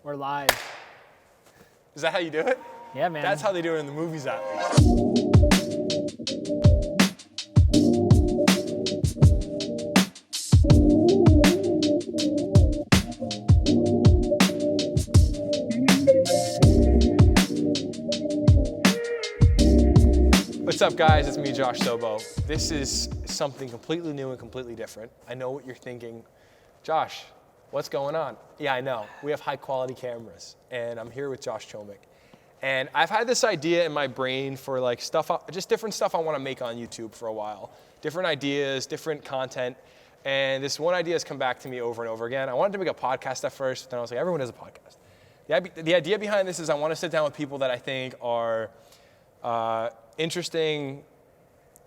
We're live. Is that how you do it? Yeah, man. That's how they do it in the movies, at least. What's up, guys? It's me, Josh Sobo. This is something completely new and completely different. I know what you're thinking. Josh, what's going on? Yeah, I know. We have high quality cameras, and I'm here with Josh Chomik. And I've had this idea in my brain for like stuff, just different stuff I want to make on YouTube for a while. Different ideas, different content. And this one idea has come back to me over and over again. I wanted to make a podcast at first, but then I was like, everyone does a podcast. The idea behind this is I want to sit down with people that I think are interesting,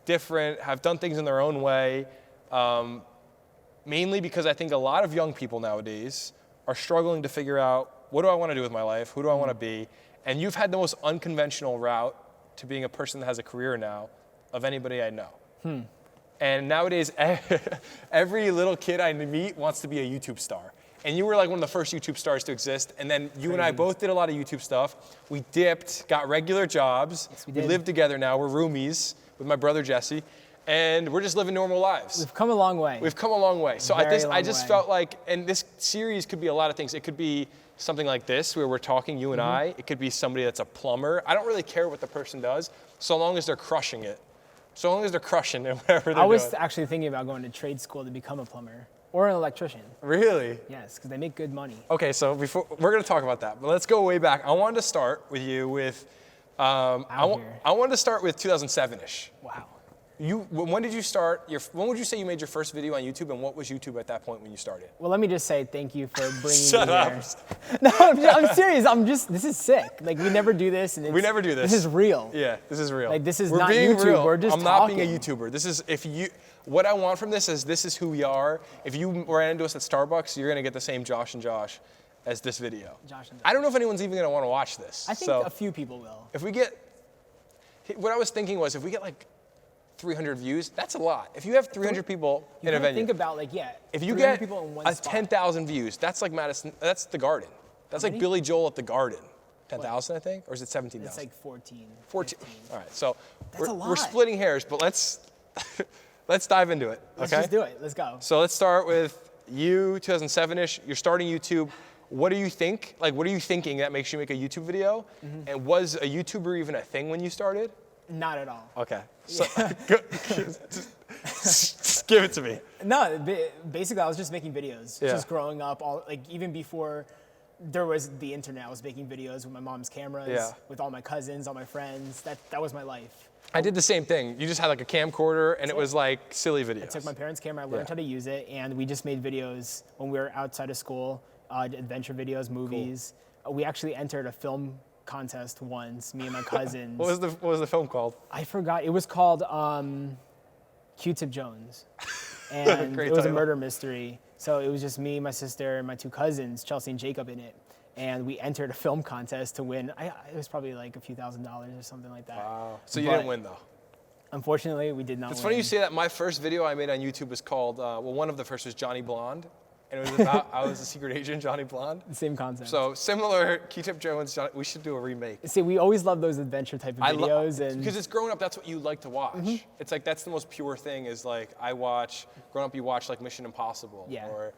different, have done things in their own way, mainly because I think a lot of young people nowadays are struggling to figure out, what do I want to do with my life? Who do I want to be? And you've had the most unconventional route to being a person that has a career now of anybody I know. And nowadays, every little kid I meet wants to be a YouTube star. And you were like one of the first YouTube stars to exist. And then you and I both did a lot of YouTube stuff. We dipped, got regular jobs. Yes, we We did. live together now. We're roomies with my brother Jesse. And we're just living normal lives. We've come a long way. We've come a long way. So Very I long just way. felt like, and this series could be a lot of things. It could be something like this, where we're talking, you and I. It could be somebody that's a plumber. I don't really care what the person does, so long as they're crushing it. So long as they're crushing it, whatever they're I was doing. actually thinking about going to trade school to become a plumber or an electrician. Really? Yes, because they make good money. Okay, so before we're gonna talk about that, but let's go way back. I wanted to start with you with, I wanted to start with 2007-ish. Wow. When did you start? When would you say you made your first video on YouTube, and what was YouTube at that point when you started? Well, let me just say thank you for bringing Shut me up. here. No, I'm serious. This is sick. Like, we never do this. And We never do this. This is real. Yeah, this is real. Like, this is We're not being YouTube, real. we're just I'm not being a talking. YouTuber. What I want from this is who we are. If you ran into us at Starbucks, you're gonna get the same Josh and Josh as this video. Josh and Josh. I don't know if anyone's even gonna want to watch this. I think so a few people will. if we get, what I was thinking was if we get like 300 views, that's a lot. If you have 300 people You in a gotta venue, think about, like, yeah, if you 300 get people in one a spot. 10,000 views, that's like Madison. That's the Garden. That's like many? Billy Joel at the Garden. 10,000, I think, or is it 17,000? It's like 14. 14. 15. All right, so That's a we're lot. splitting hairs, but let's dive into it. Let's Okay. just do it. Let's go. So let's start with you, 2007-ish. You're starting YouTube. What do you think? Like, what are you thinking that makes you make a YouTube video? And was a YouTuber even a thing when you started? Not at all. Okay. So just give it to me. No, basically, I was just making videos. Yeah. Just growing up, even before there was the internet, I was making videos with my mom's cameras, Yeah. with all my cousins, all my friends. That was my life. I did the same thing. You just had like a camcorder, and it was like silly videos. I took my parents' camera, I learned Yeah. how to use it, and we just made videos when we were outside of school, adventure videos, movies. We actually entered a film contest once, me and my cousins. What was the film called? I forgot. It was called Q-Tip Jones. And Great it was a title. murder mystery. So it was just me, my sister, and my two cousins, Chelsea and Jacob, in it. And we entered a film contest to win. It was probably like a few $1,000s or something like that. Wow. So you But didn't win though. Unfortunately, we did not It's win. funny you say that. My first video I made on YouTube was called, one of the first was Johnny Blonde. And it was about, I was a secret agent, Johnny Blonde. Same concept. So similar, Q-Tip Jones, we should do a remake. See, we always love those adventure type of videos. Because it's growing up, that's what you like to watch. It's like, that's the most pure thing is like, growing up you watch like Mission Impossible. Yeah. Or,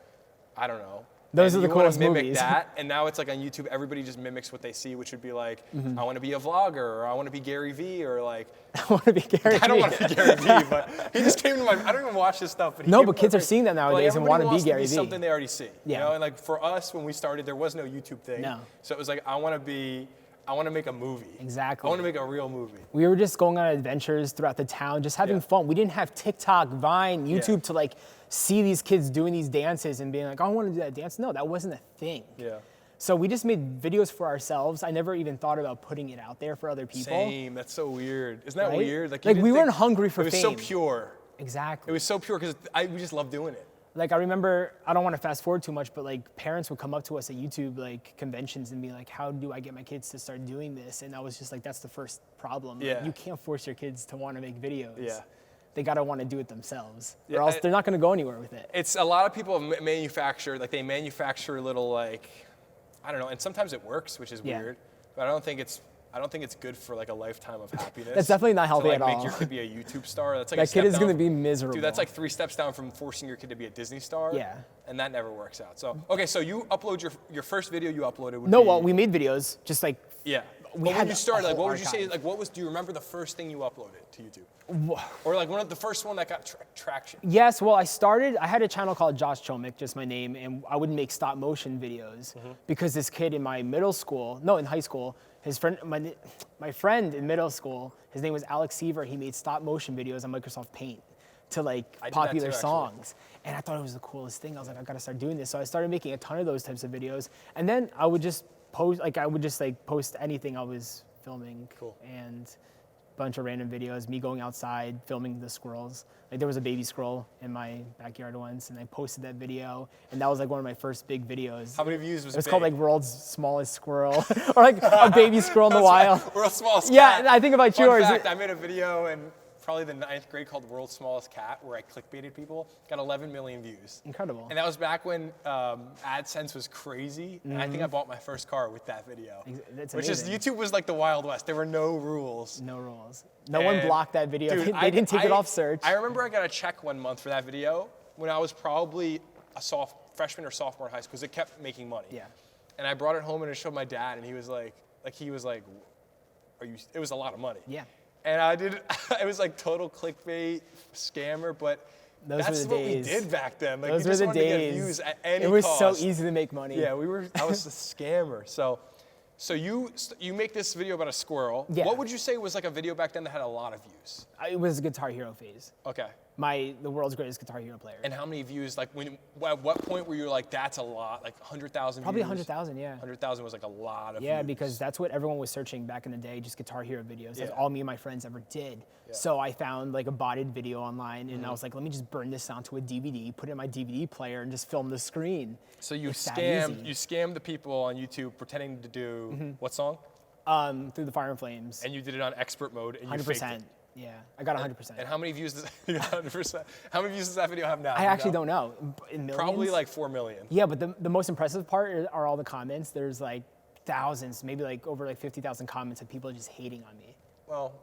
I don't know. Those And are the you wanna coolest mimic movies. that, and now it's like on YouTube, everybody just mimics what they see, which would be like, I want to be a vlogger, or I want to be Gary Vee, or like, I want to be Gary I don't Vee. want to be Gary Vee, but he just came to my, I don't even watch this stuff. But he No, came but to kids my are face. seeing that But, like, nowadays and everybody wanna be wants Gary be Vee. something they already see. Yeah. You know, and like for us, when we started, there was no YouTube thing. No. So it was like, I want to make a movie. Exactly. I want to make a real movie. We were just going on adventures throughout the town, just having Yeah. fun. We didn't have TikTok, Vine, YouTube to like see these kids doing these dances and being like, oh, I want to do that dance. No, that wasn't a thing. Yeah. So we just made videos for ourselves. I never even thought about putting it out there for other people. Same. That's so weird. Isn't that Right? weird? Like, you didn't we think- weren't hungry for It was so fame. pure. Exactly. It was so pure because we just love doing it. Like, I remember, I don't want to fast forward too much, but like parents would come up to us at YouTube like conventions and be like, how do I get my kids to start doing this? And I was just like, that's the first problem. Like, Yeah. you can't force your kids to want to make videos. Yeah. They got to want to do it themselves, Yeah, or else they're not going to go anywhere with it. It's a lot of people have manufactured, like they manufacture little like I don't know, and sometimes it works, which is Yeah. weird, but I don't think it's good for like a lifetime of happiness. That's definitely not healthy to, like, at make all. your kid be a YouTube star. That's like That kid is going to be miserable. Dude, that's like 3 steps down from forcing your kid to be a Disney star. Yeah. And that never works out. So, okay, so you upload your first video you uploaded would No, be, well, we made videos, just like, yeah. we But had when you a started, like, whole what would you say? archive. Like, do you remember the first thing you uploaded to YouTube? Or like the first one that got traction? yes, well, I had a channel called Josh Chomik, just my name, and I would make stop motion videos because this kid in my in high school, his friend, my friend in middle school, his name was Alex Seaver. He made stop motion videos on Microsoft Paint to like I did that popular too, actually. songs. And I thought it was the coolest thing. I was like, I gotta start doing this. So I started making a ton of those types of videos. And then I would just post anything I was filming. Cool. And a bunch of random videos, me going outside, filming the squirrels. Like there was a baby squirrel in my backyard once, and I posted that video. And that was like one of my first big videos. How many views was It was big? called like World's Smallest Squirrel, or like a baby squirrel in the wild. World's Smallest Yeah, Cat. I think about Fun yours. fact, I made a video in probably the 9th grade called World's Smallest Cat where I clickbaited people. Got 11 million views. Incredible. And that was back when AdSense was crazy. And I think I bought my first car with that video. That's Which is, amazing. YouTube was like the Wild West. There were no rules. No rules. No one And, blocked that video. dude, They didn't take it off search. I remember I got a check one month for that video when I was probably a freshman or sophomore in high school because it kept making money. Yeah. And I brought it home and I showed my dad and he was like, it was a lot of money. Yeah. And it was like total clickbait scammer, but Those that's the what days. we did back then. Like, Those we were just the wanted to get days. views at any It was cost. so easy to make money. Yeah, I was a scammer. So you make this video about a squirrel. Yeah. What would you say was like a video back then that had a lot of views? It was Guitar Hero phase. Okay. The world's greatest Guitar Hero player. And how many views? Like at what point were you like, that's a lot? Like 100,000 Probably views? 100,000, yeah. 100,000 was like a lot of Yeah, views. because that's what everyone was searching back in the day, just Guitar Hero videos. That's Yeah. all me and my friends ever did. Yeah. So I found like a botted video online, and I was like, let me just burn this onto a DVD, put it in my DVD player, and just film the screen. So you It's that easy. scammed the people on YouTube pretending to do what song? Through the Fire and Flames. And you did it on expert mode and you faked 100%. it. Yeah, I got 100%. And how many views does 100%? How many views does that video have now? I actually don't know. In millions? Probably like 4 million. Yeah, but the most impressive part are all the comments. There's like thousands, maybe like over like 50,000 comments of people just hating on me. Well,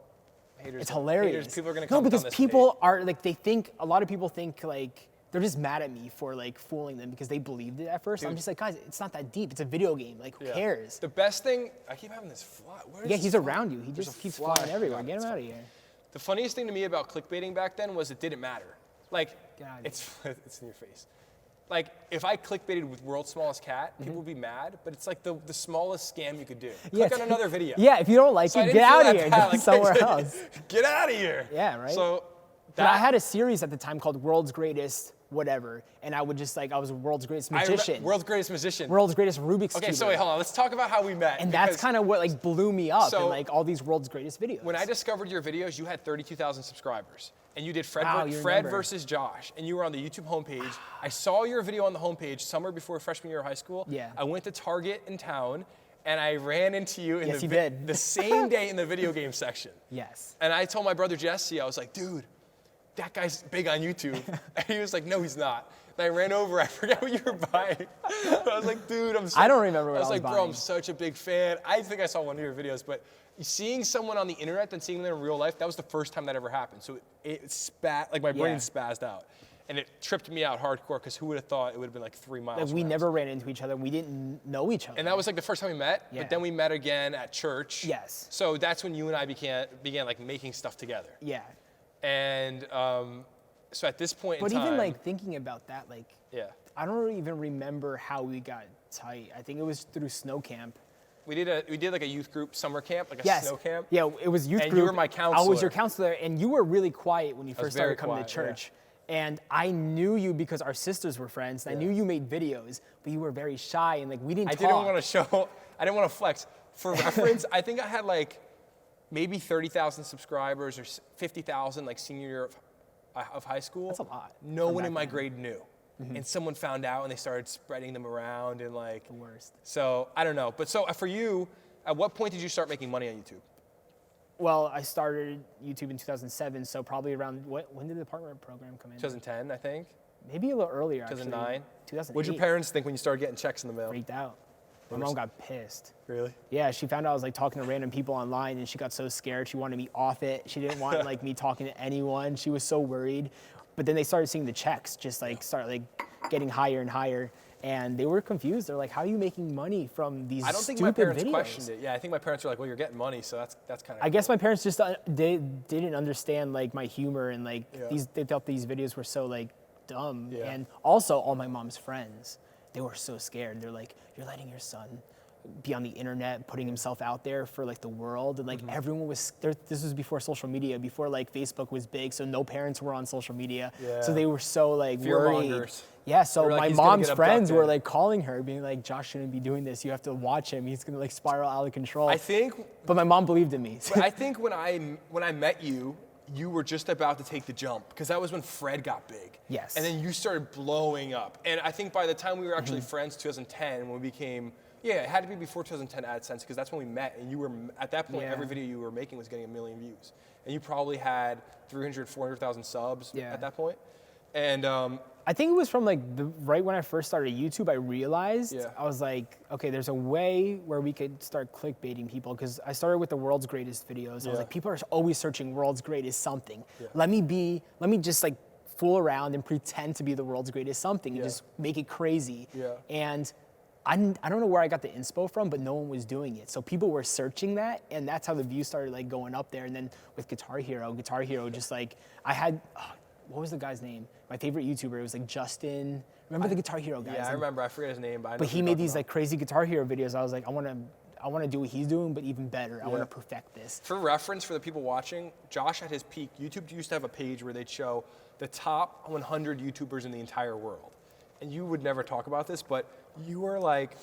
haters. It's hilarious. People are gonna no, comment because on this people are like a lot of people think like they're just mad at me for like fooling them because they believed it at first. I'm Dude. just like, guys, it's not that deep. It's a video game. Like, who Yeah. cares? The best thing, I keep having this fly. Where is Yeah, this he's fly? around you. He There's just a keeps fly. flying everywhere. God, Get him it's out of fine. here. The funniest thing to me about clickbaiting back then was it didn't matter. Like, Get outta it's in your face. Like, if I clickbaited with World's Smallest Cat, people would be mad, but it's like the smallest scam you could do. Click on another video. Yeah, if you don't like So I it, didn't get feel out of that here. bad, Go like, somewhere else. Get out of here. Yeah, right? So But I had a series at the time called World's Greatest Whatever, and I would just like, I was World's Greatest Magician. World's Greatest Magician. World's Greatest Rubik's Okay, Cuber. so wait, hold on. Let's talk about how we met. And that's because kind of what like blew me up So- in like all these World's Greatest videos. when I discovered your videos, you had 32,000 subscribers. And you did Fred Wow, you Fred remember. versus Josh. And you were on the YouTube homepage. I saw your video on the homepage summer before freshman year of high school. Yeah. I went to Target in town and I ran into you in Yes, you did. the same day in the video game section. Yes. And I told my brother Jesse, I was like, dude, that guy's big on YouTube. And he was like, no, he's not. And I ran over, I forgot what you were buying. I was like, dude, I don't remember what I was like, bro, buying. I'm such a big fan. I think I saw one of your videos, but seeing someone on the internet and seeing them in real life, that was the first time that ever happened. So it spat, like my brain Yeah. spazzed out. And it tripped me out hardcore because who would have thought it would have been like 3 miles Like we from our never house. ran into each other. We didn't know each other. And that was like the first time we met, Yeah. but then we met again at church. Yes. So that's when you and I began like making stuff together. Yeah. And so at this point But in time. even like thinking about that, like Yeah. I don't even remember how we got tight. I think it was through snow camp. We did like a youth group summer camp, like a Yes. snow camp. Yeah, it was youth And group. you were my I was counselor. your counselor, and you were really quiet when you was first very started coming quiet, to church. And I knew you because our sisters were friends. And I knew you made videos, but you were very shy and like we didn't I talk. didn't want to show, I didn't want to flex. For reference, I think I had like maybe 30,000 subscribers or 50,000 like senior year of high school. That's a lot No from one back in my then. grade knew. And someone found out and they started spreading them around and like. The worst. So I don't know. But so for you, at what point did you start making money on YouTube? Well, I started YouTube in 2007, so probably around when did the partner program come in? 2010, I think. Maybe a little earlier. 2009. 2008. What'd your parents think when you started getting checks in the mail? Freaked out. My mom got pissed. Really? Yeah, she found out I was like talking to random people online, and she got so scared. She wanted me off it. She didn't want like me talking to anyone. She was so worried. But then they started seeing the checks just like start like getting higher and higher, and they were confused. They're like, "How are you making money from these I don't think stupid my parents videos?" questioned it. Yeah, I think my parents were like, "Well, you're getting money, so that's kind of." I guess my parents just they didn't understand like my humor, and like they thought these videos were so like dumb. Yeah. And also all my mom's friends, they were so scared. They're like, "You're letting your son be on the internet, putting himself out there for like the world," and like everyone was there. This was before social media, before like Facebook was big, so no parents were on social media. Yeah. So they were so like Fear worried. mongers. Yeah, so They were like, my "He's gonna mom's get friends were abducted." like calling her, being like, "Josh shouldn't be doing this. You have to watch him. He's gonna like spiral out of control." I think. But my mom believed in me. I think when I met you, you were just about to take the jump because that was when Fred got big. Yes. And then you started blowing up. And I think by the time we were actually friends, 2010, when we became, it had to be before 2010 AdSense because that's when we met. And you were, at that point, every video you were making was getting 1 million views. And you probably had 300, 400,000 subs at that point. And I think it was from like right when I first started YouTube, I realized, Yeah. I was like, okay, there's a way where we could start clickbaiting people, because I started with the world's greatest videos. I was like, people are always searching world's greatest something. Let me just like fool around and pretend to be the world's greatest something and just make it crazy. And I don't know where I got the inspo from, but no one was doing it. So people were searching that, and that's how the views started like going up there. And then with Guitar Hero just like, I had, what was the guy's name? My favorite YouTuber, it was like Justin. Remember the Guitar Hero guy? yeah, I remember. I forget his name, but I know But who he you're made talking these about. like crazy Guitar Hero videos. I was like, I want to do what he's doing, but even better. I want to perfect this. For reference, for the people watching, Josh at his peak, YouTube used to have a page where they'd show the top 100 YouTubers in the entire world. And you would never talk about this, but you were like,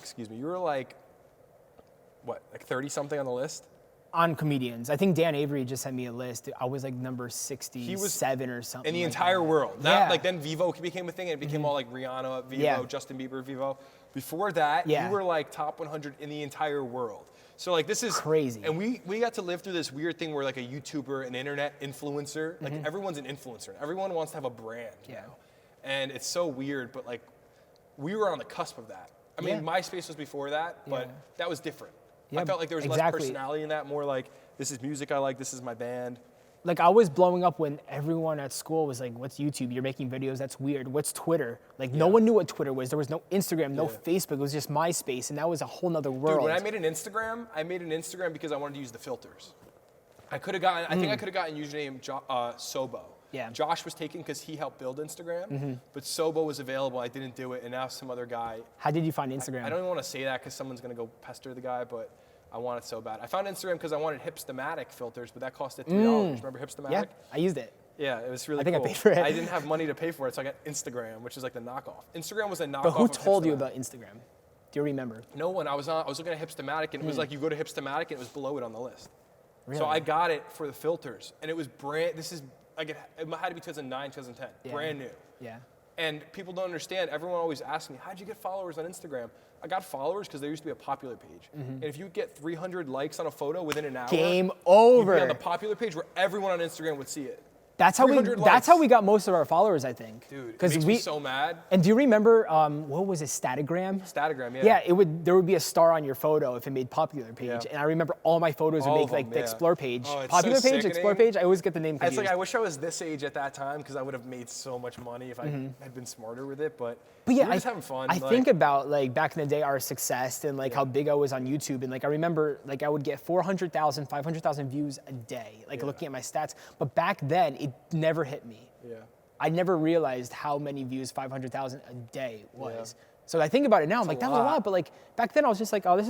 what, like 30 something on the list? On comedians, I think Dan Avery just sent me a list. I was like number 67 or something. In the like entire that. world. Yeah. Like then Vivo became a thing, and it became all like Rihanna, Vivo, Yeah. Justin Bieber, Vivo. Before that, you were like top 100 in the entire world. So like this is crazy. And we got to live through this weird thing where like a YouTuber, an internet influencer, like everyone's an influencer. Everyone wants to have a brand now. And it's so weird, but like we were on the cusp of that. I mean, MySpace was before that, but that was different. I felt like there was less personality in that, more like, this is music I like, this is my band. Like I was blowing up when everyone at school was like, what's YouTube? You're making videos, that's weird. What's Twitter? Like no one knew what Twitter was. There was no Instagram, no Facebook, it was just MySpace, and that was a whole nother world. Dude, when I made an Instagram because I wanted to use the filters. I think I could have gotten username Sobo. Yeah. Josh was taken because he helped build Instagram, but Sobo was available. I didn't do it, and now some other guy. How did you find Instagram? I don't even want to say that because someone's gonna go pester the guy, but I want it so bad. I found Instagram because I wanted Hipstamatic filters, but that costed $3. Remember Hipstamatic? Yeah, I used it. Yeah, it was really I think cool. I paid for it. I didn't have money to pay for it, so I got Instagram, which is like the knockoff. Instagram was a knockoff. But who of told you Hipstamatic. about Instagram? Do you remember? No one. I was looking at Hipstamatic, and it was like you go to Hipstamatic, and it was below it on the list. Really? So I got it for the filters, and it was this is like it had to be 2009, 2010, brand new. Yeah. And people don't understand. Everyone always asks me, how'd you get followers on Instagram? I got followers because there used to be a popular page. And if you get 300 likes on a photo within an hour, Game you'd over. be on the popular page where everyone on Instagram would see it. That's how 300 that's how likes. we got most of our followers, I think. Dude, it 'Cause makes me so mad. And do you remember what was it, Statagram? Statagram, yeah. Yeah, there would be a star on your photo if it made popular page. Yeah. And I remember all my photos would All make of like them, the yeah. Explore page. Oh, it's Popular so page, Explore sickening. page, I always get the name It's confused. like I wish I was this age at that time because I would have made so much money if I had been smarter with it. But yeah, we were just having fun. I like, think about like back in the day our success and like how big I was on YouTube, and like I remember like I would get 400,000, 500,000 views a day, like looking at my stats. But back then it never hit me. Yeah. I never realized how many views 500,000 a day was. So I think about it now, I'm like, that was a lot. But like back then I was just like, oh, this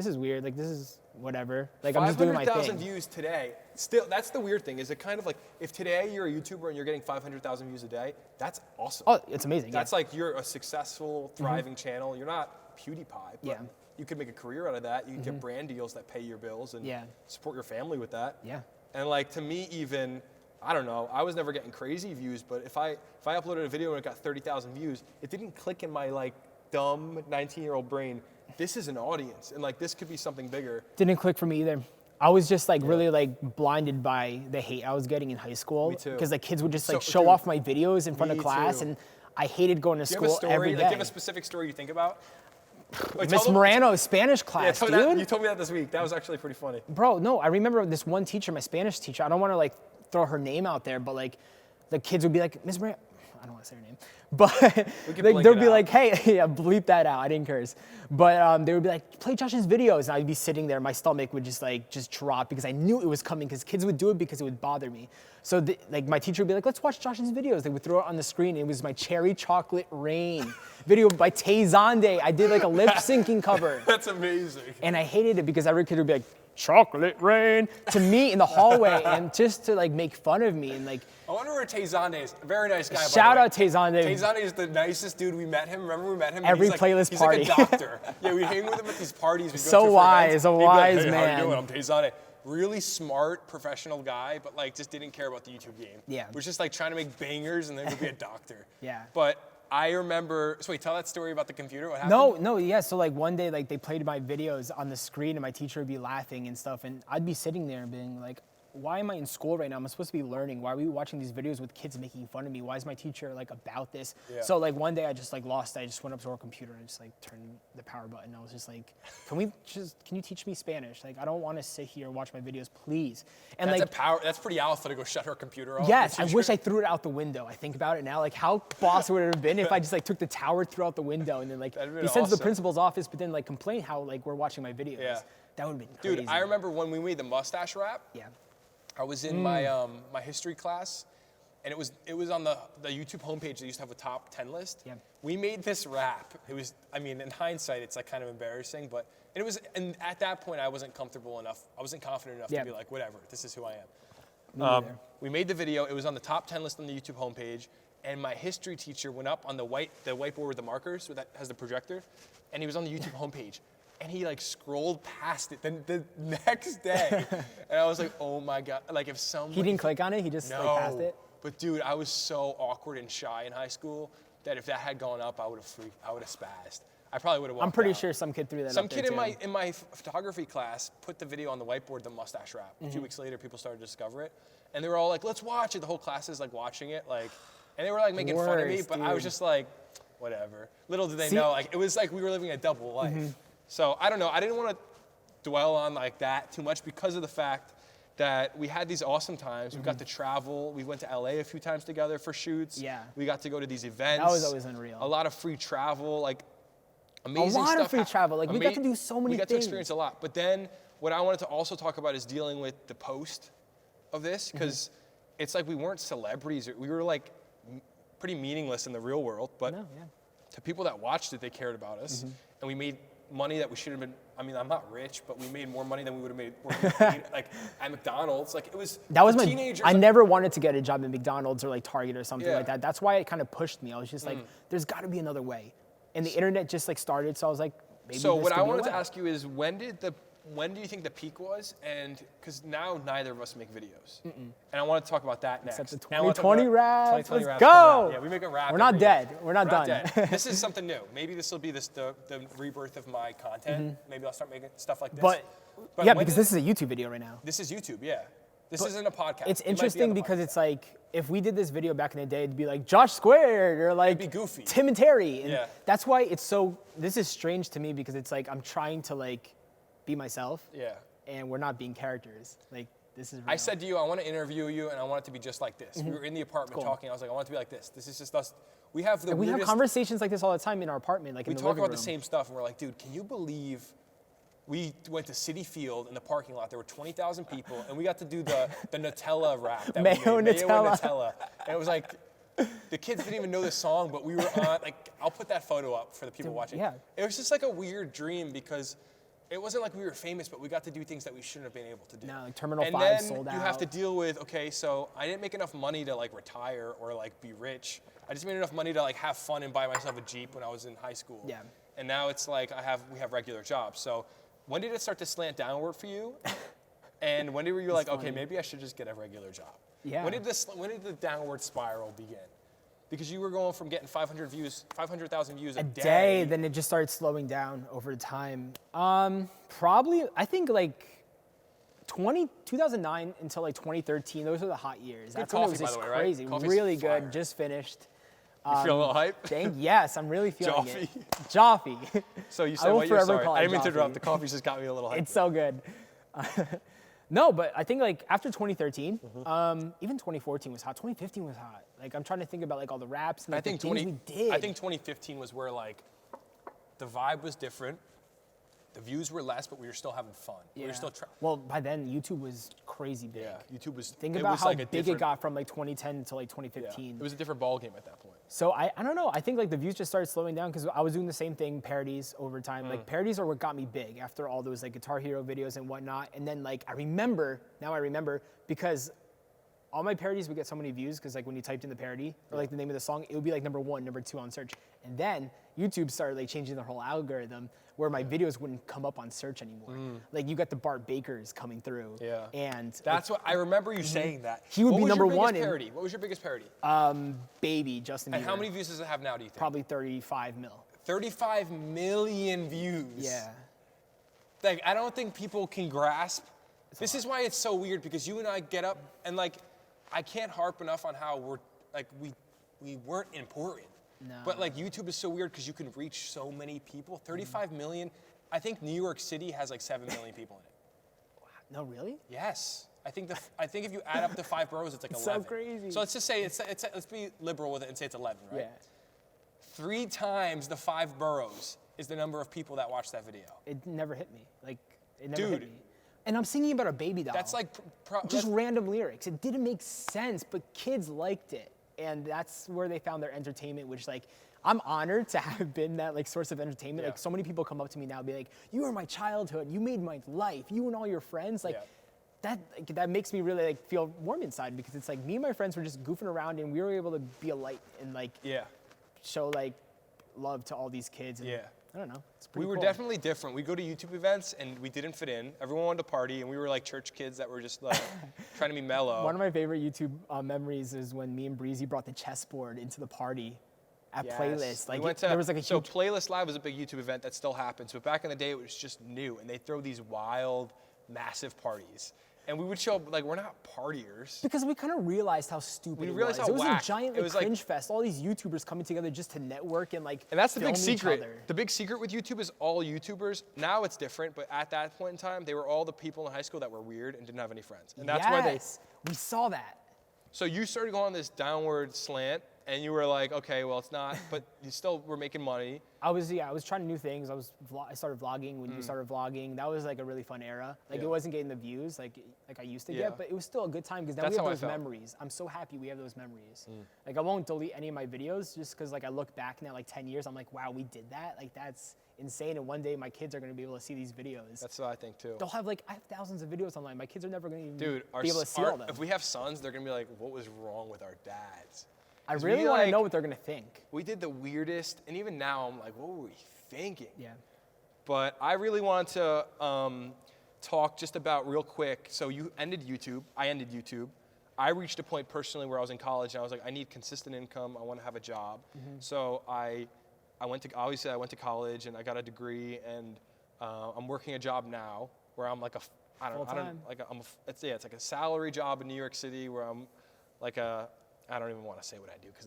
is weird. Like this is whatever. Like I'm just doing my thing. 500,000 views today. Still, that's the weird thing. Is it kind of like if today you're a YouTuber and you're getting 500,000 views a day, that's awesome. Oh, it's amazing. That's like you're a successful, thriving channel. You're not PewDiePie, but you could make a career out of that. You can get brand deals that pay your bills and support your family with that. Yeah. And like to me, even I don't know. I was never getting crazy views, but if I uploaded a video and it got 30,000 views, it didn't click in my like dumb 19-year-old brain. This is an audience, and like this could be something bigger. Didn't click for me either. I was just like really like blinded by the hate I was getting in high school. Me too. Because like kids would just like So, show dude, off my videos in front of me class, too. and I hated going to Do you have a school story? every day. Like, do you have a specific story you think about? Wait, Miss Morano's Spanish class, dude. You told me that this week. That was actually pretty funny. Bro, no, I remember this one teacher, my Spanish teacher. I don't want to like throw her name out there, but like the kids would be like, Miss Morano, I don't want to say her name, but like, they'd be like, hey, yeah, bleep that out. I didn't curse. But they would be like, play Josh's videos. And I'd be sitting there, my stomach would just drop because I knew it was coming because kids would do it because it would bother me. So like my teacher would be like, let's watch Josh's videos. They would throw it on the screen. It was my Cherry Chocolate Rain video by Tay Zonde. I did like a lip syncing cover. That's amazing. And I hated it because every kid would be like, chocolate rain to me in the hallway and just to like make fun of me and like. I wonder where Tay Zonde is. A very nice guy. Shout out Tay Zonde. Tay Zonde is the nicest dude. We met him. Remember we met him? Every playlist party. He's like a doctor. Yeah, we hang with him at these parties. So wise, a wise man. How you doing? I'm Tay Zonde. Really smart, professional guy, but like just didn't care about the YouTube game. Yeah. Was just like trying to make bangers and then would be a doctor. Yeah. But I remember, so wait, tell that story about the computer, what happened? No, yeah, so like one day like they played my videos on the screen and my teacher would be laughing and stuff and I'd be sitting there and being like, why am I in school right now? I'm supposed to be learning. Why are we watching these videos with kids making fun of me? Why is my teacher like about this? Yeah. So like one day I just like lost it. I just went up to our computer and just like turned the power button. I was just like, can you teach me Spanish? Like I don't want to sit here and watch my videos, please. And That's pretty alpha to go shut her computer off. Yes, I wish I threw it out the window. I think about it now, like how boss would it have been if I just like took the tower, threw out the window, and then like he sends the principal's office, but then like complain how like we're watching my videos. Yeah. That would have been crazy. Dude, I remember when we made the mustache rap. Yeah. I was in my my history class, and it was on the YouTube homepage. They used to have a top 10 list. Yeah. We made this rap. It was, I mean, in hindsight, it's like kind of embarrassing, but and at that point, I wasn't comfortable enough. I wasn't confident enough to be like, whatever, this is who I am. We made the video. It was on the top 10 list on the YouTube homepage, and my history teacher went up on the whiteboard with the markers that has the projector, and he was on the YouTube homepage. And he like scrolled past it the next day. And I was like, oh my God. Like if someone. He didn't click on it? He just like passed it? But dude, I was so awkward and shy in high school that if that had gone up, I would have spazzed. I probably would have walked I'm pretty out. sure some kid threw that Some up there kid in my photography class put the video on the whiteboard, the mustache rap. A few weeks later, people started to discover it. And they were all like, let's watch it. The whole class is like watching it. Like, and they were like making fun of me, but I was just like, whatever. Little did they know, like it was like we were living a double life. So I don't know, I didn't want to dwell on like that too much because of the fact that we had these awesome times. We got to travel. We went to LA a few times together for shoots. Yeah. We got to go to these events. That was always unreal. A lot of free travel, like amazing stuff. A lot of free travel. Like we got to do so many things. We got to experience a lot. But then what I wanted to also talk about is dealing with the post of this because it's like we weren't celebrities. We were like pretty meaningless in the real world. But to people that watched it, they cared about us. And we made money that we should have been. I mean, I'm not rich, but we made more money than we would have made like at McDonald's. Like it was. That was my teenagers. I never wanted to get a job at McDonald's or like Target or something like that. That's why it kind of pushed me. I was just like, there's got to be another way. And the internet just like started, so I was like, maybe. So what I wanted to ask you is, when do you think the peak was? And because now neither of us make videos, and I want to talk about that next. Except the 2020 raps. Let's go. Yeah, we make a rap. We're not dead. We're not done. This is something new. Maybe this will be the rebirth of my content. Maybe I'll start making stuff like this. But yeah, because this is a YouTube video right now. This is YouTube. Yeah. This isn't a podcast. It's interesting because it's like, if we did this video back in the day, it'd be like Josh Squared or like it'd be goofy. Tim and Terry. And that's why it's so, this is strange to me because it's like, I'm trying to like be myself. Yeah. And we're not being characters. Like, this is real. I said to you, I want to interview you and I want it to be just like this. We were in the apartment talking. I was like, I want it to be like this. This is just us. We have the weirdest, we have conversations like this all the time in our apartment, like in the living room. We talk about the same stuff and we're like, dude, can you believe we went to Citi Field in the parking lot. There were 20,000 people, and we got to do the Nutella rap. That Mayo we made. Nutella. Mayo and Nutella. And it was like, the kids didn't even know the song, but we were on, like, I'll put that photo up for the people watching. Yeah. It was just like a weird dream because it wasn't like we were famous, but we got to do things that we shouldn't have been able to do. No, like Terminal 5 sold out. And then you have to deal with, okay, so I didn't make enough money to like retire or like be rich. I just made enough money to like have fun and buy myself a Jeep when I was in high school. Yeah. And now it's like we have regular jobs. So when did it start to slant downward for you? And when were you like, okay, maybe I should just get a regular job? Yeah. When did the downward spiral begin? Because you were going from getting 500,000 views a day. Then it just started slowing down over time. Probably, I think like 2009 until like 2013, those were the hot years. That's when it was just crazy. Right? Really good, just finished. You feel a little hype? Yes, I'm really feeling Joffy. it. Joffy. So you I said will what you're forever sorry. call it I didn't mean to Joffy. interrupt. The coffee's just got me a little hyped. It's so good. No, but I think like after 2013, even 2014 was hot. 2015 was hot. Like I'm trying to think about like all the raps and like, the things we did. I think 2015 was where like the vibe was different. The views were less, but we were still having fun. We were still trying. Well, by then YouTube was crazy big. Yeah, YouTube was. Think it about was how like a big different, it got from like 2010 to like Yeah, 2015. it was a different ball game at that point. So I don't know. I think like the views just started slowing down because I was doing the same thing, parodies over time. Like parodies are what got me big after all those like Guitar Hero videos and whatnot. And then like I remember because all my parodies would get so many views because like when you typed in the parody or like the name of the song, it would be like number 1, number 2 on search. And then YouTube started like changing the whole algorithm where my videos wouldn't come up on search anymore. Like you got the Bart Bakers coming through. Yeah. And That's what I remember you saying that. He would be number one in- Parody? What was your biggest parody? Baby, Justin Bieber. And how many views does it have now, do you think? Probably 35 mil. 35 million views. Yeah. Like, I don't think people can grasp. This is why it's so weird because you and I get up and like, I can't harp enough on how we're like we weren't important. No. But like YouTube is so weird because you can reach so many people. 35 million. I think New York City has like 7 million people in it. No, really? Yes. I think if you add up the 5 boroughs, it's like It's 11. so crazy. So let's just say let's be liberal with it and say it's 11, right? Yeah. 3 times the 5 boroughs is the number of people that watch that video. It never hit me. Like, it never hit Dude. me. And I'm singing about a baby doll. That's like just random lyrics. It didn't make sense, but kids liked it. And that's where they found their entertainment, which like, I'm honored to have been that like source of entertainment. Yeah. Like so many people come up to me now and be like, you were my childhood, you made my life, you and all your friends. Like that makes me really like feel warm inside because it's like me and my friends were just goofing around and we were able to be a light and like show like love to all these kids. And, I don't know. It's pretty We were cool. definitely different. We go to YouTube events and we didn't fit in. Everyone wanted to party and we were like church kids that were just like trying to be mellow. One of my favorite YouTube memories is when me and Breezy brought the chessboard into the party at Playlist. Like we went to, there was like a so huge. Playlist Live was a big YouTube event that still happens, but back in the day it was just new and they throw these wild, massive parties. And we would show up like we're not partiers. Because we kind of realized how stupid it realized was. how It was whack. a giant It like, was like- cringe fest. All these YouTubers coming together just to network and like And that's the film big each secret. other. The big secret with YouTube is all YouTubers. Now it's different, but at that point in time, they were all the people in high school that were weird and didn't have any friends. And that's why they. We saw that. So you started going on this downward slant, and you were like, okay, well it's not, but you still were making money. I was trying new things. I started vlogging when you started vlogging. That was like a really fun era. Like it wasn't getting the views like I used to get, but it was still a good time because now That's we how I have those felt. memories. I'm so happy we have those memories. Like I won't delete any of my videos just because like I look back now like 10 years, I'm like, wow, we did that. Like that's insane. And one day my kids are gonna be able to see these videos. That's what I think too. They'll have like I have thousands of videos online. My kids are never gonna even Dude, be able to see all them. if we have sons, they're gonna be like, what was wrong with our dads? I 'Cause really we, want to like- know what they're gonna think. We did the weirdest, and even now I'm like, what were we thinking? Yeah. But I really wanted to talk just about real quick. So you ended YouTube. I ended YouTube. I reached a point personally where I was in college and I was like, I need consistent income. I want to have a job. So I went to college and I got a degree and I'm working a job now where I'm like it's like a salary job in New York City where I'm like I don't even want to say what I do because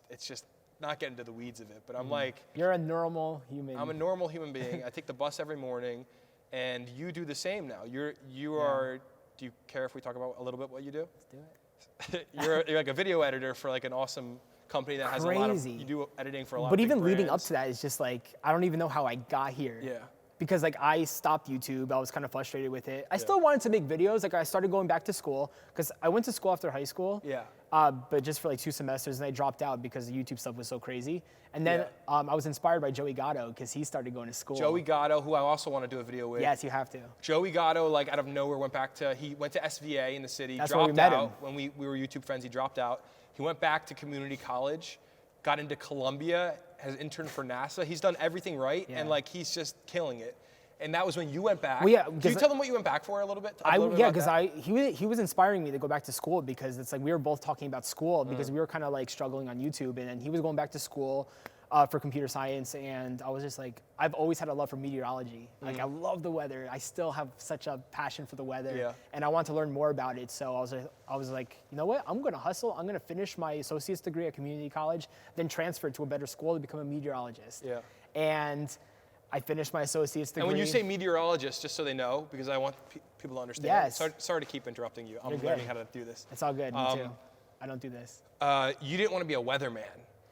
it's just not getting to the weeds of it. But I'm like, You're a normal human. I'm a normal human being. I take the bus every morning, and you do the same now. You are. Do you care if we talk about a little bit what you do? Let's do it. You're like a video editor for like an awesome company that has a lot of. Crazy. You do editing for a lot. But of big even leading up brands. to that is just like I don't even know how I got here. Yeah. Because like I stopped YouTube, I was kind of frustrated with it. I still wanted to make videos. Like I started going back to school because I went to school after high school. Yeah. But just for like 2 semesters, and I dropped out because the YouTube stuff was so crazy. And then I was inspired by Joey Gatto because he started going to school. Joey Gatto, who I also want to do a video with. Yes, you have to. Joey Gatto, like out of nowhere, he went to SVA in the city, That's where we dropped met out him. when we were YouTube friends. He dropped out. He went back to community college, got into Columbia, has interned for NASA. He's done everything right, and like he's just killing it. And that was when you went back. Well, yeah, Can you tell them what you went back for a little bit? He was inspiring me to go back to school because it's like we were both talking about school because we were kind of like struggling on YouTube, and then he was going back to school. for computer science, and I was just like, I've always had a love for meteorology. Like, I love the weather. I still have such a passion for the weather, and I want to learn more about it. So I was like, you know what? I'm gonna hustle. I'm gonna finish my associate's degree at community college, then transfer to a better school to become a meteorologist. Yeah. And I finished my associate's degree. And when you say meteorologist, just so they know, because I want people to understand. Yes. Sorry to keep interrupting you. I'm You're learning good. how to do this. It's all good. Me too. I don't do this. You didn't want to be a weatherman.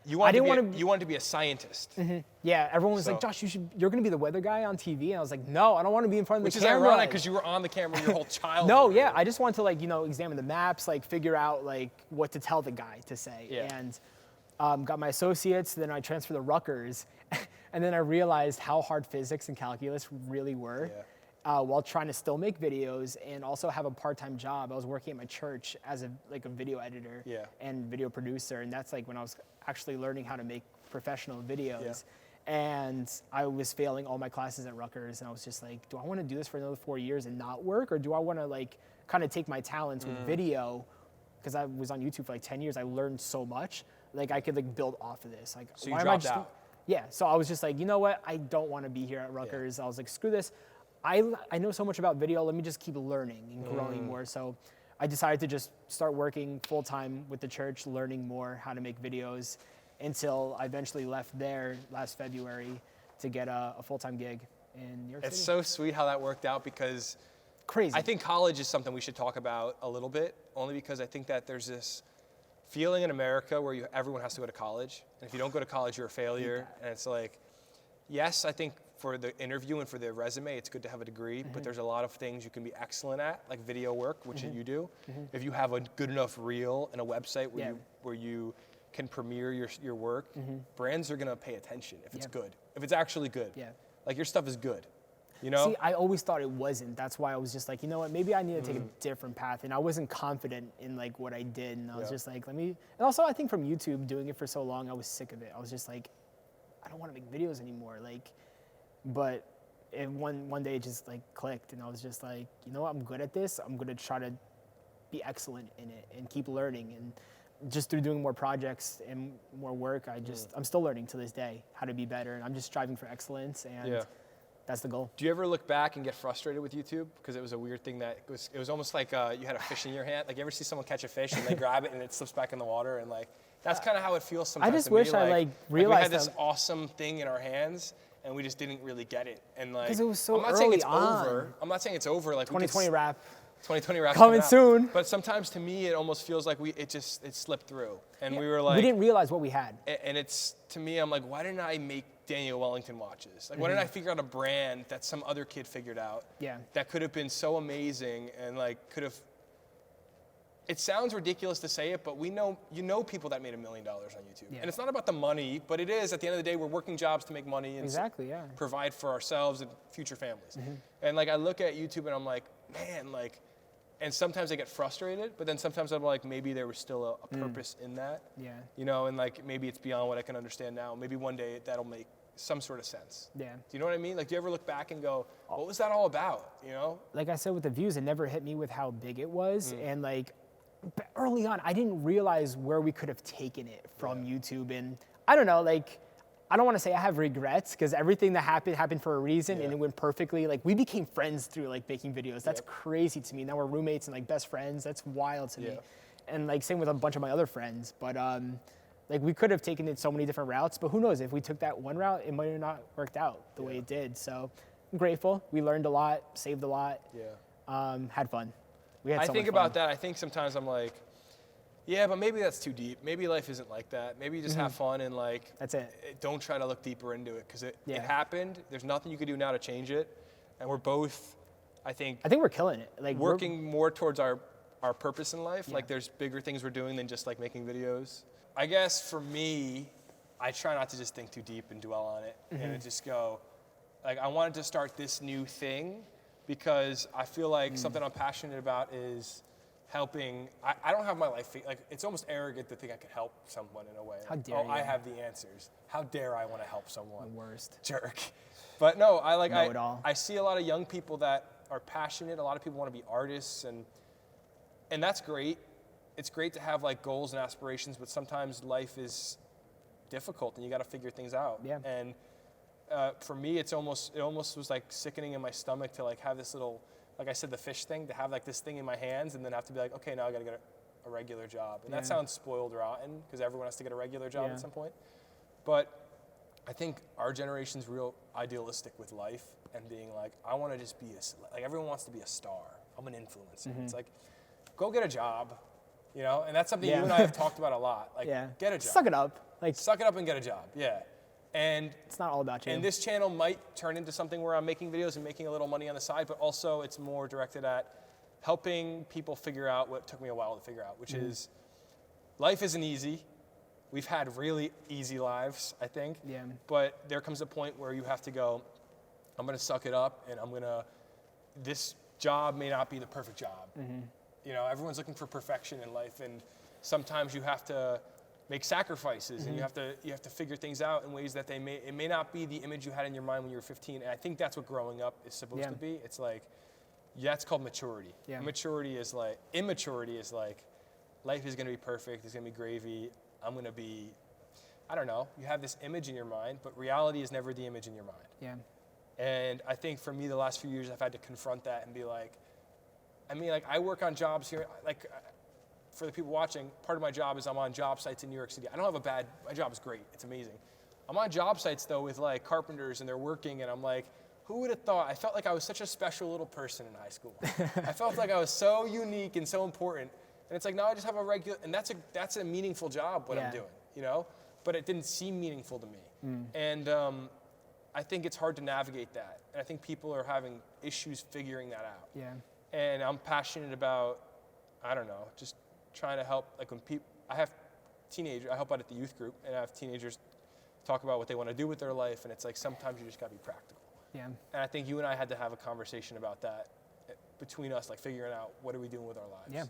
You wanted to be a scientist. Yeah, everyone was So- like, Josh, you're gonna be the weather guy on TV, and I was like, no, I don't want to be in front of Which the is camera. ironic because you were on the camera your whole childhood. No, yeah, I just wanted to examine the maps, figure out what to tell the guy to say, Yeah. and got my associates. Then I transferred to Rutgers, and then I realized how hard physics and calculus really were. Yeah. While trying to still make videos and also have a part-time job. I was working at my church as a video editor and video producer, and that's when I was actually learning how to make professional videos. And I was failing all my classes at Rutgers, and I was just like, do I want to do this for another 4 years and not work, or do I want to kind of take my talents with video? Because I was on YouTube for 10 years, I learned so much. I could build off of this. So you dropped out. Yeah, so I was just like, you know what? I don't want to be here at Rutgers. I was like, screw this. I know so much about video. Let me just keep learning and growing more. So I decided to just start working full-time with the church, learning more how to make videos, until I eventually left there last February to get a full-time gig in New York It's City. so sweet how that worked out, because Crazy. I think college is something we should talk about a little bit, only because I think that there's this feeling in America where everyone has to go to college. And if you don't go to college, you're a failure. And it's like, yes, I think for the interview and for the resume, it's good to have a degree, but there's a lot of things you can be excellent at, like video work, which you do. If you have a good enough reel and a website where you can premiere your work, brands are gonna pay attention if it's good, if it's actually good. Yeah. Your stuff is good, you know? See, I always thought it wasn't. That's why I was just like, you know what, maybe I need to take a different path. And I wasn't confident in what I did. And I was just like, and also I think from YouTube, doing it for so long, I was sick of it. I was just like, I don't want to make videos anymore. But one day it just clicked, and I was just like, you know what, I'm good at this. I'm gonna try to be excellent in it and keep learning. And just through doing more projects and more work, I'm still learning to this day how to be better. And I'm just striving for excellence, and that's the goal. Do you ever look back and get frustrated with YouTube? Because it was a weird thing that it was almost like you had a fish in your hand. You ever see someone catch a fish and they grab it and it slips back in the water, and that's kind of how it feels sometimes. I just to me. wish I realized we had this awesome thing in our hands, and we just didn't really get it. And because it was so I'm not saying it's on. over. I'm not saying it's over. 2020 wrap. 2020 wrap coming soon. But sometimes to me it almost feels like it slipped through, and we were we didn't realize what we had. And it's, to me, I'm like, why didn't I make Daniel Wellington watches? Why didn't I figure out a brand that some other kid figured out? Yeah. That could have been so amazing, and could have. It sounds ridiculous to say it, but you know people that made $1 million on YouTube. Yeah. And it's not about the money, but it is, at the end of the day, we're working jobs to make money and provide for ourselves and future families. And I look at YouTube and I'm like, man, and sometimes I get frustrated, but then sometimes I'm like, maybe there was still a purpose in that. Yeah. You know, and maybe it's beyond what I can understand now. Maybe one day that'll make some sort of sense. Yeah. Do you know what I mean? Do you ever look back and go, what was that all about? You know? Like I said, with the views, it never hit me with how big it was. And but early on, I didn't realize where we could have taken it from YouTube. And I don't know, I don't want to say I have regrets, because everything that happened for a reason, and it went perfectly. We became friends through making videos. That's crazy to me. Now we're roommates and best friends. That's wild to me. And same with a bunch of my other friends. But we could have taken it so many different routes, but who knows, if we took that one route, it might have not worked out the way it did. So I'm grateful. We learned a lot, saved a lot, had fun. I think about that. I think sometimes I'm like, yeah, but maybe that's too deep. Maybe life isn't like that. Maybe you just have fun and that's it. Don't try to look deeper into it, because it happened. There's nothing you can do now to change it. And we're both, I think we're killing it. Working more towards our purpose in life. There's bigger things we're doing than just making videos. I guess for me, I try not to just think too deep and dwell on it, and just go, I wanted to start this new thing, because I feel like something I'm passionate about is helping. I don't have my life, it's almost arrogant to think I could help someone in a way. How dare you? I have the answers. How dare I want to help someone? The worst. Jerk. But no, I see a lot of young people that are passionate. A lot of people want to be artists, and that's great. It's great to have goals and aspirations, but sometimes life is difficult, and you got to figure things out. Yeah. And for me, it almost was like sickening in my stomach to like have this little, like I said, the fish thing, to have like this thing in my hands and then have to be like, okay, now I got to get a regular job. And that sounds spoiled rotten because everyone has to get a regular job at some point. But I think our generation's real idealistic with life and being like, I want to just be like everyone wants to be a star. I'm an influencer. It's like, go get a job, you know? And that's something you and I have talked about a lot. Like, get a job. Suck it up. Like, suck it up and get a job. Yeah. And it's not all about you. And this channel might turn into something where I'm making videos and making a little money on the side, but also it's more directed at helping people figure out what took me a while to figure out, which is life isn't easy. We've had really easy lives, I think. Yeah. But there comes a point where you have to go, I'm going to suck it up, and this job may not be the perfect job. You know, everyone's looking for perfection in life, and sometimes you have to make sacrifices, and you have to figure things out in ways that it may not be the image you had in your mind when you were 15. And I think that's what growing up is supposed to be. It's like, that's called maturity. Yeah. Immaturity is like, life is going to be perfect, it's going to be gravy. I'm going to be, I don't know, you have this image in your mind, but reality is never the image in your mind. Yeah. And I think for me, the last few years, I've had to confront that and be like, I work on jobs here, like, for the people watching, part of my job is I'm on job sites in New York City. I don't have my job is great, it's amazing. I'm on job sites though with like carpenters and they're working and I'm like, who would have thought? I felt like I was such a special little person in high school. I felt like I was so unique and so important. And it's like, now I just have a regular, and that's a meaningful job, what I'm doing, you know? But it didn't seem meaningful to me. And I think it's hard to navigate that. And I think people are having issues figuring that out. Yeah. And I'm passionate about, I don't know, just trying to help, like when people, I have teenagers, I help out at the youth group, and I have teenagers talk about what they want to do with their life, and it's like sometimes you just got to be practical. Yeah. And I think you and I had to have a conversation about that between us, like figuring out what are we doing with our lives. Yeah.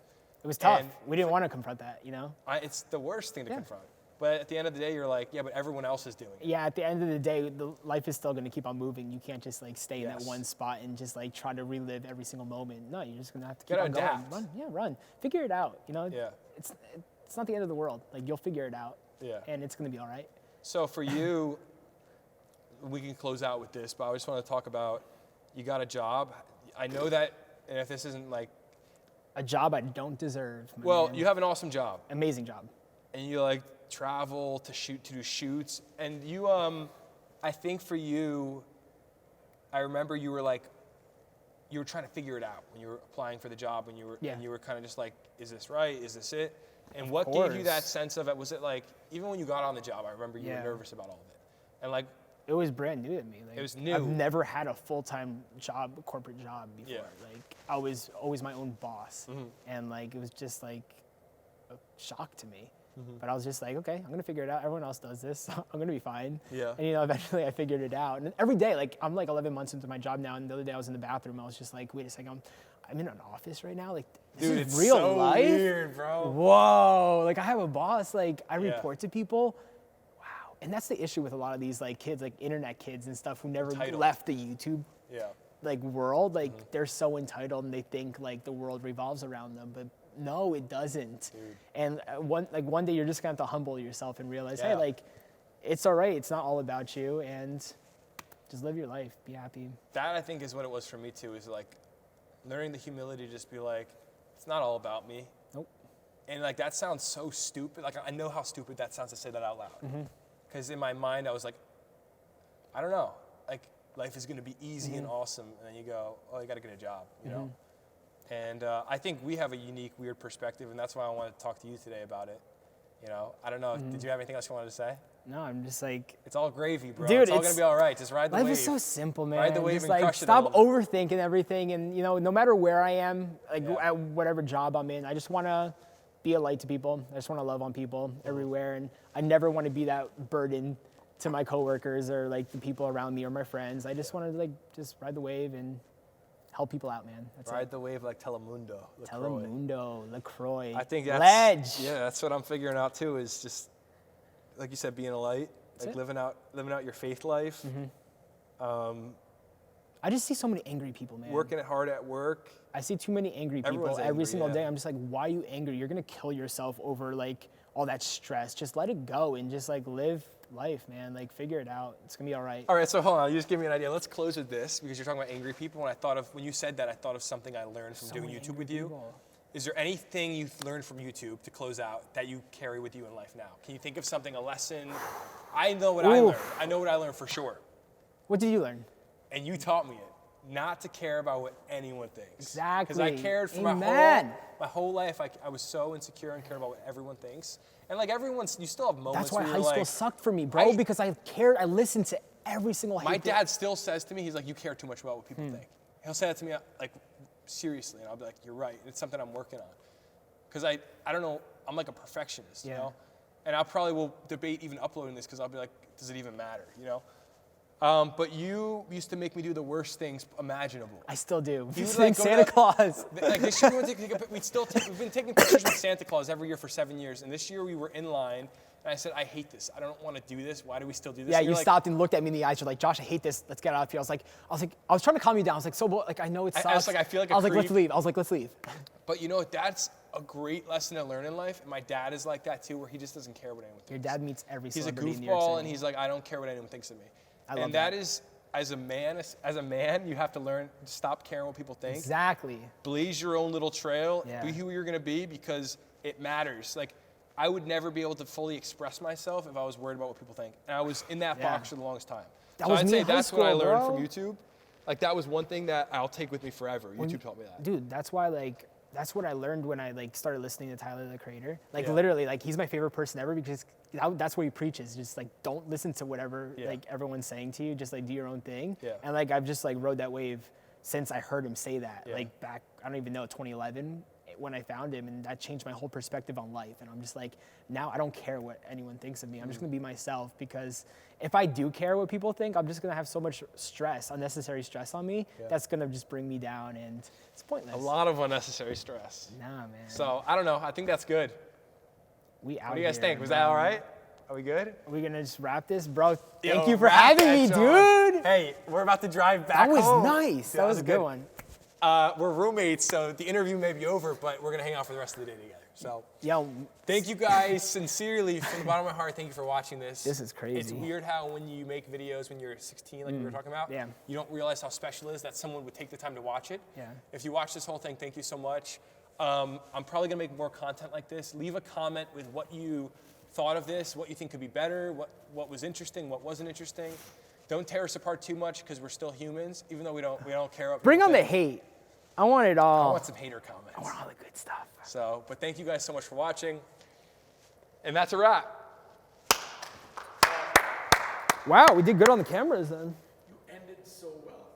It was tough. We didn't want to confront that, you know? It's the worst thing to confront. But at the end of the day, you're like, yeah, but everyone else is doing it. Yeah, at the end of the day, life is still going to keep on moving. You can't just like stay in that one spot and just like try to relive every single moment. No, you're just going to have to keep on adapt. going. Run. Figure it out, you know? Yeah. It's not the end of the world. Like, you'll figure it out. Yeah. And it's going to be all right. So for you, we can close out with this, but I just want to talk about, you got a job. I know that, and if this isn't like, a job I don't deserve. Well, man. you have an awesome job. Amazing job. And you like travel to do shoots. And you, I think for you, I remember you were trying to figure it out when you were applying for the job, and you were kind of just like, is this right? Is this it? And what gave you that sense of it? Was it like, even when you got on the job, I remember you were nervous about all of it. And like, it was brand new to me. Like, it was new. I've never had a full-time job, corporate job before. Yeah. Like, I was always my own boss. And like, it was just like a shock to me. But I was just like, okay, I'm gonna figure it out. Everyone else does this. I'm gonna be fine. Yeah. And you know, eventually I figured it out. And every day, like, I'm like 11 months into my job now. And the other day I was in the bathroom. I was just like, wait a second, I'm in an office right now. Like, this dude, is it's real so life. Weird, bro. Whoa. Like, I have a boss. Like, I report to people. And that's the issue with a lot of these like kids, like internet kids and stuff who never left the YouTube like world. Like they're so entitled and they think like the world revolves around them, but no, it doesn't. Dude. And one day you're just gonna have to humble yourself and realize, hey, like it's all right. It's not all about you, and just live your life. Be happy. That I think is what it was for me too. Is like learning the humility to just be like, it's not all about me. Nope. And like that sounds so stupid. Like I know how stupid that sounds to say that out loud. Because in my mind, I was like, I don't know, like life is going to be easy and awesome. And then you go, oh, you got to get a job, you know? And I think we have a unique, weird perspective. And that's why I wanted to talk to you today about it. You know, I don't know. Did you have anything else you wanted to say? No, I'm just like, it's all gravy, bro. Dude, it's all going to be all right. Just ride the wave. Life is so simple, man. Ride the wave just and like, crush stop it. overthinking everything. And, you know, no matter where I am, like at whatever job I'm in, I just want to be a light to people. I just want to love on people everywhere. And I never want to be that burden to my coworkers or like the people around me or my friends. I just want to like just ride the wave and help people out, man. That's ride the wave like Telemundo. LaCroix. I think that's Ledge. Yeah, that's what I'm figuring out too. Is just like you said, being a light, like living out your faith life. I just see so many angry people, man. Working hard at work. I see too many angry people Everyone's every angry, single yeah. day. I'm just like, why are you angry? You're gonna kill yourself over like all that stress. Just let it go and just like live life, man. Like figure it out. It's gonna be all right. All right, so hold on. You just give me an idea. Let's close with this because you're talking about angry people. When you said that, I thought of something I learned from doing many YouTube angry with you. people. Is there anything you've learned from YouTube to close out that you carry with you in life now? Can you think of something, a lesson? I know what I learned. I know what I learned for sure. What did you learn? And you taught me it. Not to care about what anyone thinks. Exactly. Because I cared for Amen. my whole life. I was so insecure and cared about what everyone thinks. And like you still have moments That's why where high you're school like, sucked for me, bro, because I cared. I listened to every single hate. My dad still says to me, he's like, you care too much about what people think. He'll say that to me like seriously, and I'll be like, you're right. It's something I'm working on. Because I don't know, I'm like a perfectionist, you know? And I probably will debate even uploading this because I'll be like, does it even matter, you know? But you used to make me do the worst things imaginable. I still do. You would, Like Santa Claus. Like this year, we've been taking pictures with Santa Claus every year for 7 years, and this year we were in line, and I said, I hate this. I don't want to do this. Why do we still do this? Yeah, and you like, stopped and looked at me in the eyes. You're like, Josh, I hate this. Let's get out of here. I was trying to calm you down. I was like, like I know it sucks. I was like, I feel like a I was like, let's creep. leave. I was like, let's leave. But you know what? That's a great lesson to learn in life. And my dad is like that too, where he just doesn't care what anyone thinks. Your dad meets every He's a celebrity in New York goofball, City. and he's like, I don't care what anyone thinks of me. I love and that is, as a man, you have to learn to stop caring what people think. Exactly. Blaze your own little trail. Yeah. Be who you're gonna be because it matters. Like, I would never be able to fully express myself if I was worried about what people think. And I was in that box for the longest time. That So was I'd me say in high that's what I school, learned bro. from YouTube. Like, that was one thing that I'll take with me forever. YouTube taught me that. Dude, that's why that's what I learned when I like started listening to Tyler the Creator. Like Yeah. literally, like he's my favorite person ever because that's what he preaches. Just like don't listen to whatever Yeah. like everyone's saying to you. Just like do your own thing. Yeah. And like I've just like rode that wave since I heard him say that. Yeah. Like back, I don't even know, 2011 when I found him, and that changed my whole perspective on life. And I'm just like, now I don't care what anyone thinks of me. I'm just gonna be myself because if I do care what people think, I'm just gonna have so much stress, unnecessary stress on me. Yeah. That's gonna just bring me down, and it's pointless. A lot of unnecessary stress. Nah, man. So, I don't know. I think that's good. We out What do you guys here, think? Was bro. that all right? Are we good? Are we gonna just wrap this, bro? Yo, Thank you for wrap having that, me, Sean. dude. Hey, we're about to drive back That was home. nice. Yeah, That was a good one. We're roommates, so the interview may be over, but we're gonna hang out for the rest of the day together. So, Yo, thank you guys sincerely from the bottom of my heart. Thank you for watching this. This is crazy. It's weird how when you make videos when you're 16, like we were talking about, yeah. you don't realize how special it is that someone would take the time to watch it. Yeah. If you watch this whole thing, thank you so much. I'm probably gonna make more content like this. Leave a comment with what you thought of this, what you think could be better, what was interesting, what wasn't interesting. Don't tear us apart too much because we're still humans, even though we don't care what bring people on the think. hate. I want it I all. want some hater comments. I want all the good stuff. So, but thank you guys so much for watching. And that's a wrap. Wow, we did good on the cameras then.